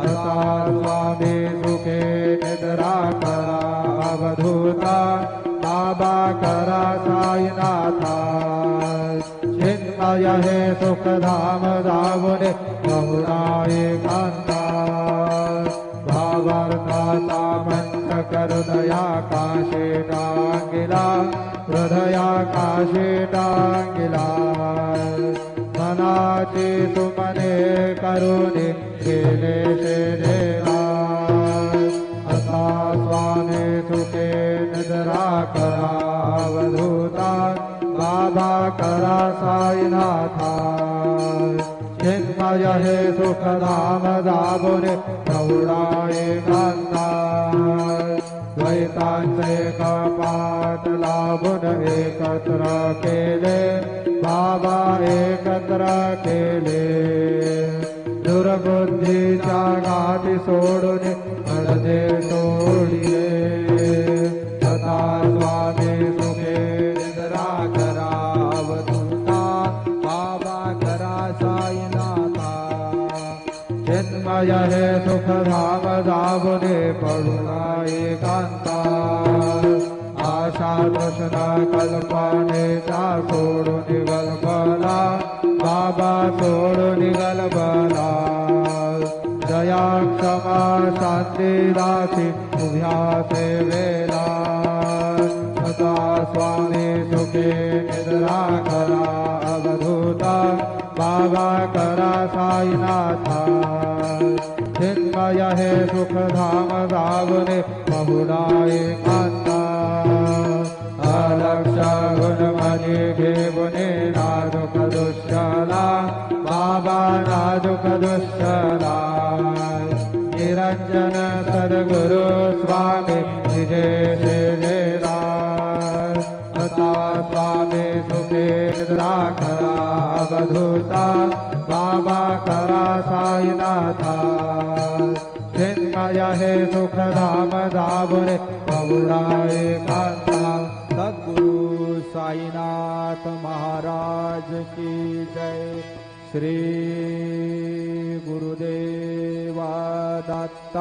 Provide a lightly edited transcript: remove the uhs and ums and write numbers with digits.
असा स्वामी सुखे निद्रा करा अवधूता बाबा करा साईनाथा चिन्मय हे सुखधाम जाऊने बहुधा एकांता भावार्थाचा मंच हृदयाकाशे टांगिला हृदयाकाशे टांगिला मनाची सुमने करुणी केले देवा असा स्वामी सुखे निद्रा करा अवधूता बाबा करा साईनाथा चिन्मय हे सुखधाम जाबुने प्रौढा एकांता द्वैतांचे कपाट लाभून एकत्र केले बाबा एकत्र केले दुर्बुद्धीच्या गाठी सोडून पडदे तोडिले तथा स्वामी सुखे निद्रा करा अवधूता बाबा करा साईनाथा चिन्मय हे सुखधाम जाबुने पडुना एकांता आशा तृष्णा कल्पनेचा सोडून गलबला बाबा सोडून गलबला दया क्षमा शांती दासी उभ्या सेवेला सदा स्वामी सुखे निद्रा करा अवधूता बाबा करा साईनाथा चिन्मय हे सुखधाम जावने बहुधा एकांता अलक्ष गुणमणी घेवने नाजुक दुष्यला बाबा नाजुक दुष्यला निरंजन सद्गुरु स्वामी विजय सेवेला तथा स्वामी सुखे निद्रा करा अवधूता बाबा करा साईनाथा चिन्मय हे सुखधाम जाबुने बहुधा एकांता सद्गुरु साईनाथ महाराज की जय। श्री गुरुदेवा दत्त।